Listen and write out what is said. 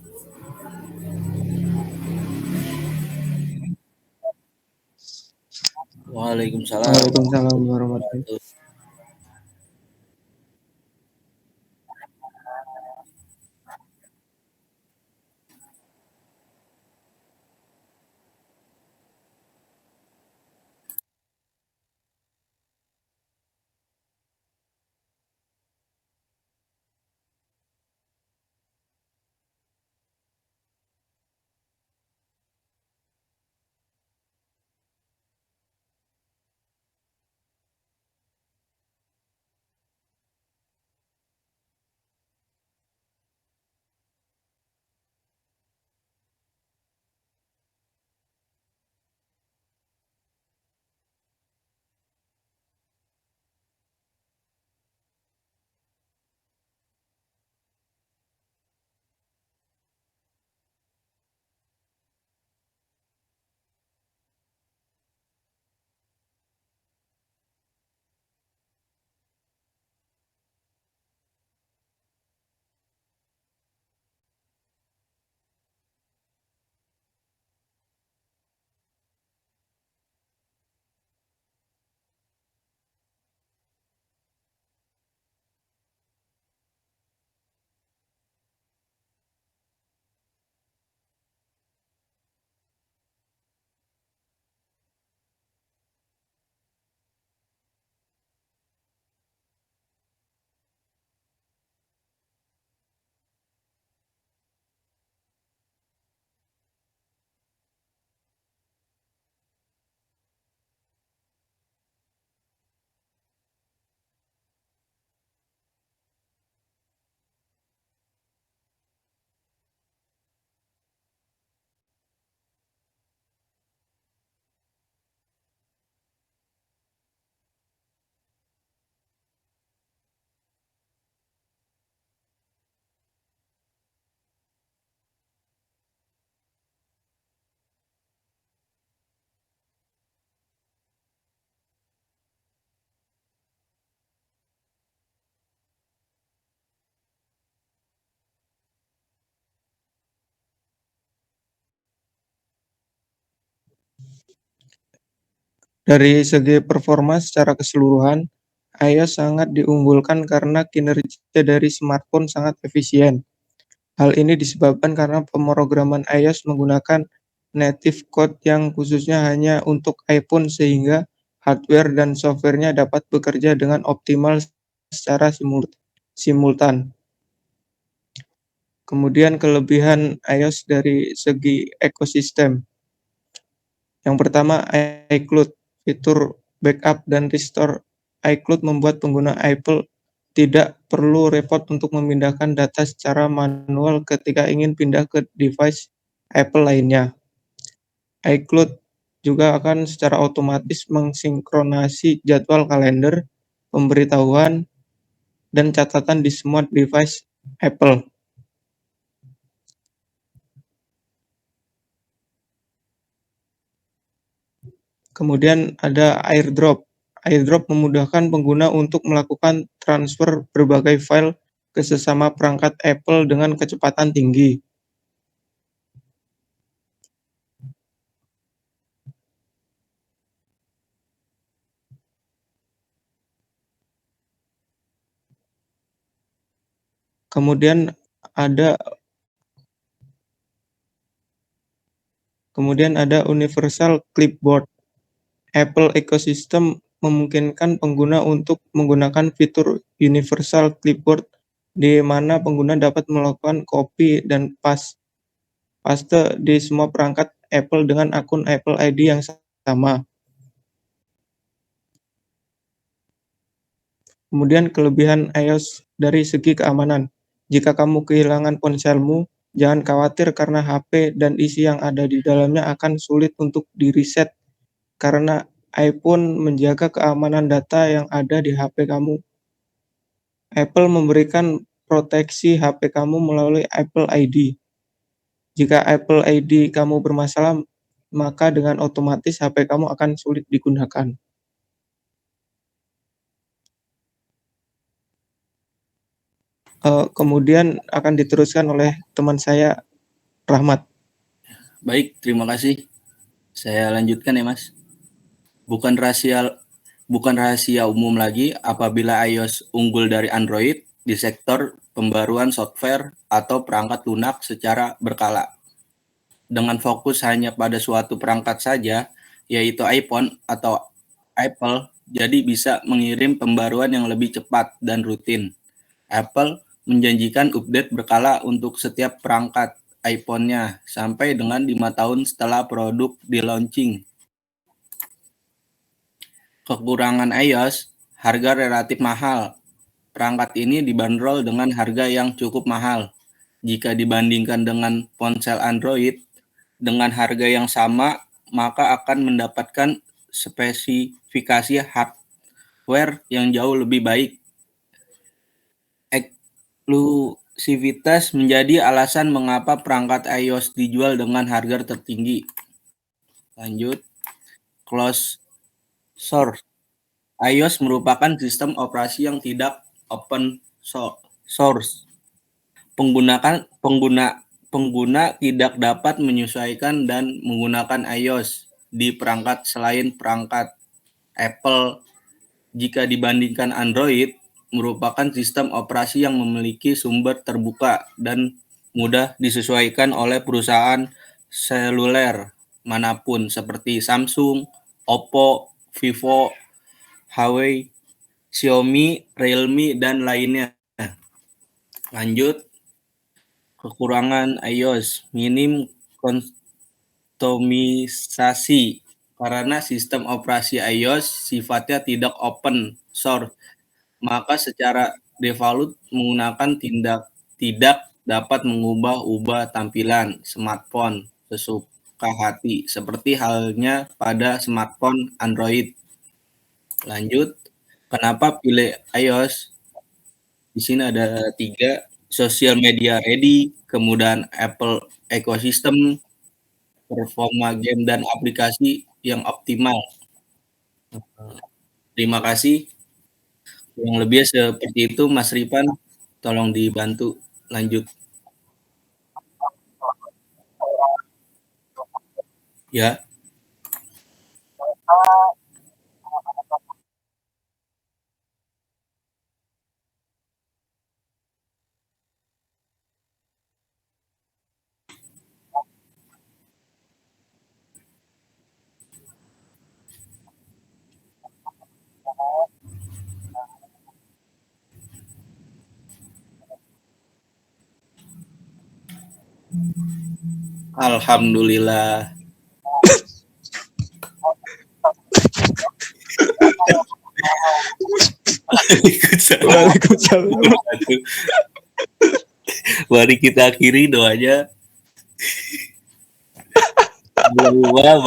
Waalaikumsalam Waalaikumsalam warahmatullahi warahmatullahi. wabarakatuh. Dari segi performa secara keseluruhan, iOS sangat diunggulkan karena kinerja dari smartphone sangat efisien. Hal ini disebabkan karena pemrograman iOS menggunakan native code yang khususnya hanya untuk iPhone sehingga hardware dan software-nya dapat bekerja dengan optimal secara simultan. Kemudian kelebihan iOS dari segi ekosistem. Yang pertama, iCloud. Fitur backup dan restore iCloud membuat pengguna Apple tidak perlu repot untuk memindahkan data secara manual ketika ingin pindah ke device Apple lainnya. iCloud juga akan secara otomatis mensinkronasi jadwal kalender, pemberitahuan, dan catatan di semua device Apple. Kemudian ada AirDrop. AirDrop memudahkan pengguna untuk melakukan transfer berbagai file ke sesama perangkat Apple dengan kecepatan tinggi. Kemudian ada Universal Clipboard. Apple Ecosystem memungkinkan pengguna untuk menggunakan fitur Universal Clipboard di mana pengguna dapat melakukan copy dan paste di semua perangkat Apple dengan akun Apple ID yang sama. Kemudian kelebihan iOS dari segi keamanan. Jika kamu kehilangan ponselmu, jangan khawatir karena HP dan isi yang ada di dalamnya akan sulit untuk di-reset karena iPhone menjaga keamanan data yang ada di HP kamu. Apple memberikan proteksi HP kamu melalui Apple ID. Jika Apple ID kamu bermasalah, maka dengan otomatis HP kamu akan sulit digunakan. Kemudian akan diteruskan oleh teman saya Rahmat. Baik, terima kasih. Saya lanjutkan ya, Mas. Bukan rahasia umum lagi apabila iOS unggul dari Android di sektor pembaruan software atau perangkat lunak secara berkala. Dengan fokus hanya pada suatu perangkat saja, yaitu iPhone atau Apple, jadi bisa mengirim pembaruan yang lebih cepat dan rutin. Apple menjanjikan update berkala untuk setiap perangkat iPhone-nya sampai dengan 5 tahun setelah produk di-launching. Kekurangan iOS, harga relatif mahal. Perangkat ini dibanderol dengan harga yang cukup mahal. Jika dibandingkan dengan ponsel Android, dengan harga yang sama, maka akan mendapatkan spesifikasi hardware yang jauh lebih baik. Eksklusivitas menjadi alasan mengapa perangkat iOS dijual dengan harga tertinggi. Lanjut, closed source. iOS merupakan sistem operasi yang tidak open source. Pengguna tidak dapat menyesuaikan dan menggunakan iOS di perangkat selain perangkat Apple. Jika dibandingkan Android, merupakan sistem operasi yang memiliki sumber terbuka dan mudah disesuaikan oleh perusahaan seluler manapun seperti Samsung, Oppo, Vivo, Huawei, Xiaomi, Realme, dan lainnya. Lanjut, kekurangan iOS, minim kustomisasi. Karena sistem operasi iOS sifatnya tidak open source, maka secara default menggunakan tidak dapat mengubah-ubah tampilan smartphone sesuka hati, seperti halnya pada smartphone Android. Lanjut, kenapa pilih iOS? Di sini ada 3, social media ready, kemudian Apple ecosystem, performa game dan aplikasi yang optimal. Terima kasih. Yang lebih seperti itu, Mas Ripan, tolong dibantu lanjut. Ya. Alhamdulillah. Waalaikumsalam. Mari kita akhiri doanya.